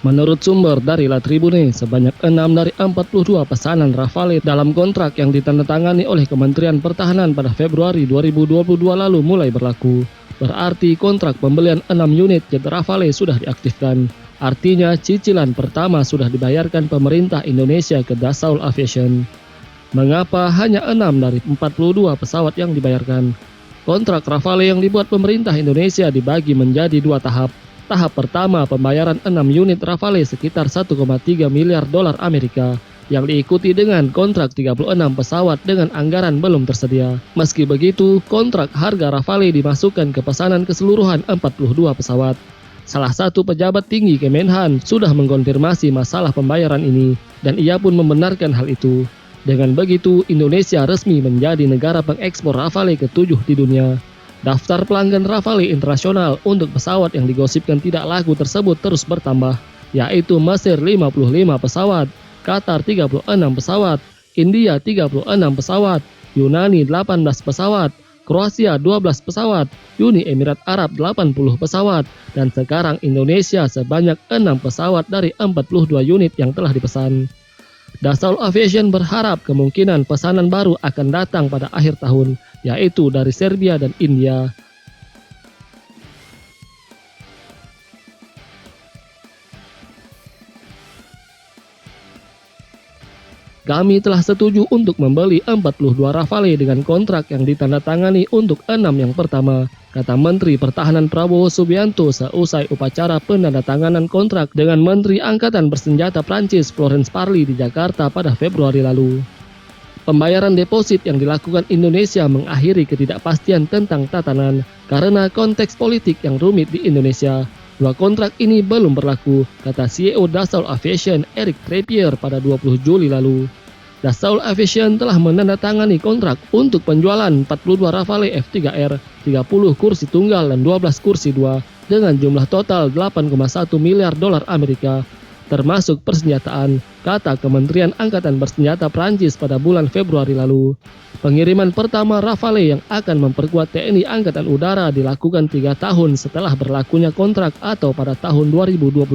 Menurut sumber dari La Tribune, sebanyak 6 dari 42 pesanan Rafale dalam kontrak yang ditandatangani oleh Kementerian Pertahanan pada Februari 2022 lalu mulai berlaku. Berarti kontrak pembelian 6 unit jet Rafale sudah diaktifkan. Artinya cicilan pertama sudah dibayarkan pemerintah Indonesia ke Dassault Aviation. Mengapa hanya 6 dari 42 pesawat yang dibayarkan? Kontrak Rafale yang dibuat pemerintah Indonesia dibagi menjadi 2 tahap. Tahap pertama pembayaran 6 unit Rafale sekitar 1,3 miliar dolar Amerika yang diikuti dengan kontrak 36 pesawat dengan anggaran belum tersedia. Meski begitu, kontrak harga Rafale dimasukkan ke pesanan keseluruhan 42 pesawat. Salah satu pejabat tinggi Kemenhan sudah mengkonfirmasi masalah pembayaran ini dan ia pun membenarkan hal itu. Dengan begitu, Indonesia resmi menjadi negara pengekspor Rafale ke-7 di dunia. Daftar pelanggan Rafale internasional untuk pesawat yang digosipkan tidak laku tersebut terus bertambah, yaitu Mesir 55 pesawat, Qatar 36 pesawat, India 36 pesawat, Yunani 18 pesawat, Kroasia 12 pesawat, Uni Emirat Arab 80 pesawat, dan sekarang Indonesia sebanyak 6 pesawat dari 42 unit yang telah dipesan. Dassault Aviation berharap kemungkinan pesanan baru akan datang pada akhir tahun, yaitu dari Serbia dan India. Kami telah setuju untuk membeli 42 Rafale dengan kontrak yang ditandatangani untuk 6 yang pertama, kata Menteri Pertahanan Prabowo Subianto seusai upacara penandatanganan kontrak dengan Menteri Angkatan Bersenjata Prancis Florence Parly di Jakarta pada Februari lalu. Pembayaran deposit yang dilakukan Indonesia mengakhiri ketidakpastian tentang tatanan karena konteks politik yang rumit di Indonesia. Dua kontrak ini belum berlaku, kata CEO Dassault Aviation Eric Treppier pada 20 Juli lalu. Dassault Aviation telah menandatangani kontrak untuk penjualan 42 Rafale F3R, 30 kursi tunggal dan 12 kursi 2 dengan jumlah total 8,1 miliar dolar Amerika, termasuk persenjataan, kata Kementerian Angkatan Bersenjata Prancis pada bulan Februari lalu. Pengiriman pertama Rafale yang akan memperkuat TNI Angkatan Udara dilakukan 3 tahun setelah berlakunya kontrak atau pada tahun 2025.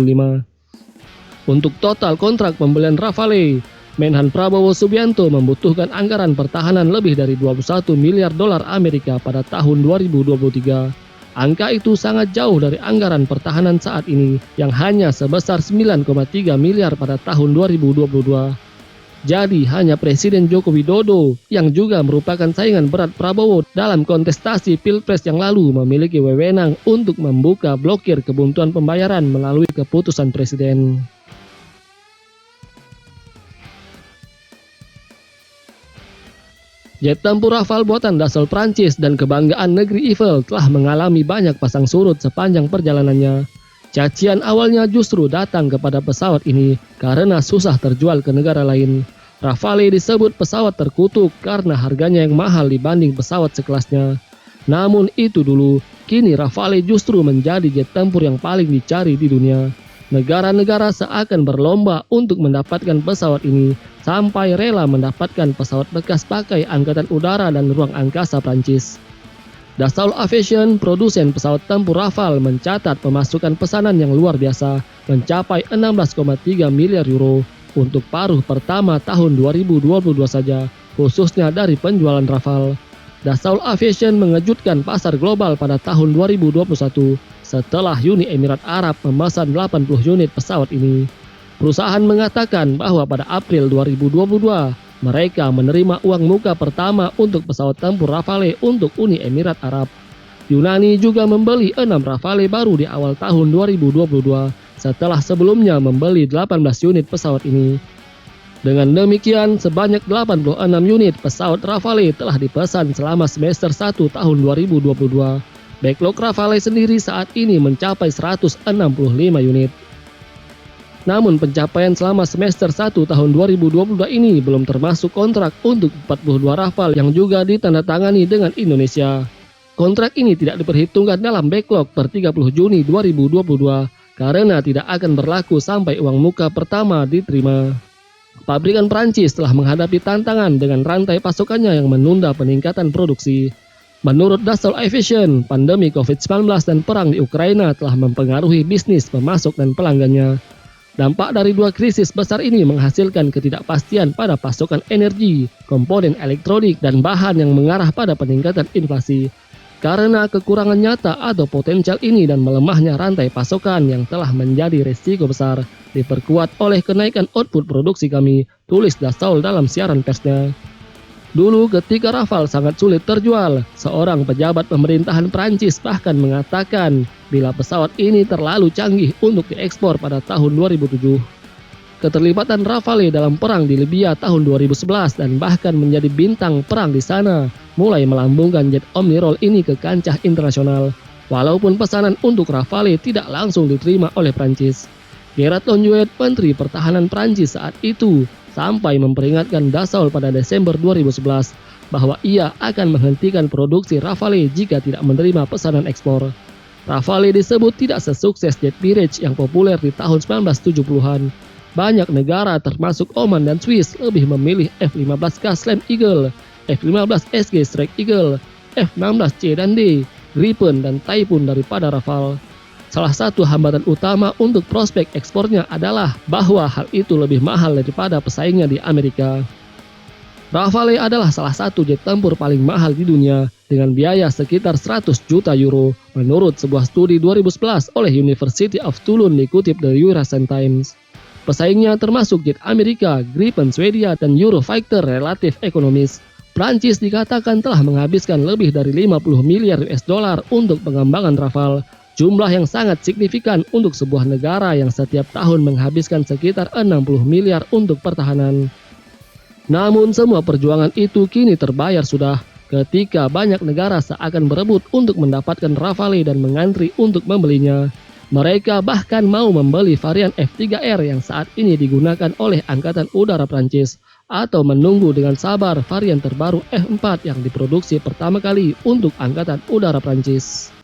Untuk total kontrak pembelian Rafale, Menhan Prabowo Subianto membutuhkan anggaran pertahanan lebih dari 21 miliar dolar Amerika pada tahun 2023. Angka itu sangat jauh dari anggaran pertahanan saat ini yang hanya sebesar 9,3 miliar pada tahun 2022. Jadi hanya Presiden Joko Widodo yang juga merupakan saingan berat Prabowo dalam kontestasi Pilpres yang lalu memiliki wewenang untuk membuka blokir kebuntuan pembayaran melalui keputusan Presiden. Jet tempur Rafale buatan Dassault Prancis dan kebanggaan negeri Eiffel telah mengalami banyak pasang surut sepanjang perjalanannya. Cacian awalnya justru datang kepada pesawat ini karena susah terjual ke negara lain. Rafale disebut pesawat terkutuk karena harganya yang mahal dibanding pesawat sekelasnya. Namun itu dulu, kini Rafale justru menjadi jet tempur yang paling dicari di dunia. Negara-negara seakan berlomba untuk mendapatkan pesawat ini, sampai rela mendapatkan pesawat bekas pakai Angkatan Udara dan Ruang Angkasa Prancis. Dassault Aviation, produsen pesawat tempur Rafale, mencatat pemasukan pesanan yang luar biasa, mencapai 16,3 miliar euro untuk paruh pertama tahun 2022 saja, khususnya dari penjualan Rafale. Dassault Aviation mengejutkan pasar global pada tahun 2021 setelah Uni Emirat Arab memesan 80 unit pesawat ini. Perusahaan mengatakan bahwa pada April 2022, mereka menerima uang muka pertama untuk pesawat tempur Rafale untuk Uni Emirat Arab. Yunani juga membeli 6 Rafale baru di awal tahun 2022 setelah sebelumnya membeli 18 unit pesawat ini. Dengan demikian, sebanyak 86 unit pesawat Rafale telah dipesan selama semester 1 tahun 2022. Backlog Rafale sendiri saat ini mencapai 165 unit. Namun pencapaian selama semester 1 tahun 2022 ini belum termasuk kontrak untuk 42 Rafale yang juga ditandatangani dengan Indonesia. Kontrak ini tidak diperhitungkan dalam backlog per 30 Juni 2022 karena tidak akan berlaku sampai uang muka pertama diterima. Pabrikan Prancis telah menghadapi tantangan dengan rantai pasokannya yang menunda peningkatan produksi. Menurut Dassault Aviation, pandemi COVID-19 dan perang di Ukraina telah mempengaruhi bisnis pemasok dan pelanggannya. Dampak dari dua krisis besar ini menghasilkan ketidakpastian pada pasokan energi, komponen elektronik, dan bahan yang mengarah pada peningkatan inflasi. Karena kekurangan nyata atau potensial ini dan melemahnya rantai pasokan yang telah menjadi risiko besar, diperkuat oleh kenaikan output produksi kami, tulis Dassault dalam siaran persnya. Dulu ketika Rafale sangat sulit terjual, seorang pejabat pemerintahan Prancis bahkan mengatakan bila pesawat ini terlalu canggih untuk diekspor pada tahun 2007. Keterlibatan Rafale dalam perang di Libya tahun 2011 dan bahkan menjadi bintang perang di sana, mulai melambungkan jet Omnirol ini ke kancah internasional. Walaupun pesanan untuk Rafale tidak langsung diterima oleh Prancis. Gerard Longuet, Menteri Pertahanan Prancis saat itu, sampai memperingatkan Dassault pada Desember 2011 bahwa ia akan menghentikan produksi Rafale jika tidak menerima pesanan ekspor. Rafale disebut tidak sesukses jet Mirage yang populer di tahun 1970-an. Banyak negara termasuk Oman dan Swiss lebih memilih F-15K Slam Eagle, F-15SG Strike Eagle, F-16C dan D, Gripen dan Typhoon daripada Rafale. Salah satu hambatan utama untuk prospek ekspornya adalah bahwa hal itu lebih mahal daripada pesaingnya di Amerika. Rafale adalah salah satu jet tempur paling mahal di dunia dengan biaya sekitar 100 juta euro menurut sebuah studi 2011 oleh University of Toulon dikutip dari Eurasian Times. Pesaingnya termasuk jet Amerika, Gripen Swedia, dan Eurofighter relatif ekonomis. Prancis dikatakan telah menghabiskan lebih dari 50 miliar US dollar untuk pengembangan Rafale. Jumlah yang sangat signifikan untuk sebuah negara yang setiap tahun menghabiskan sekitar 60 miliar untuk pertahanan. Namun semua perjuangan itu kini terbayar sudah ketika banyak negara seakan berebut untuk mendapatkan Rafale dan mengantri untuk membelinya. Mereka bahkan mau membeli varian F-3R yang saat ini digunakan oleh Angkatan Udara Prancis atau menunggu dengan sabar varian terbaru F-4 yang diproduksi pertama kali untuk Angkatan Udara Prancis.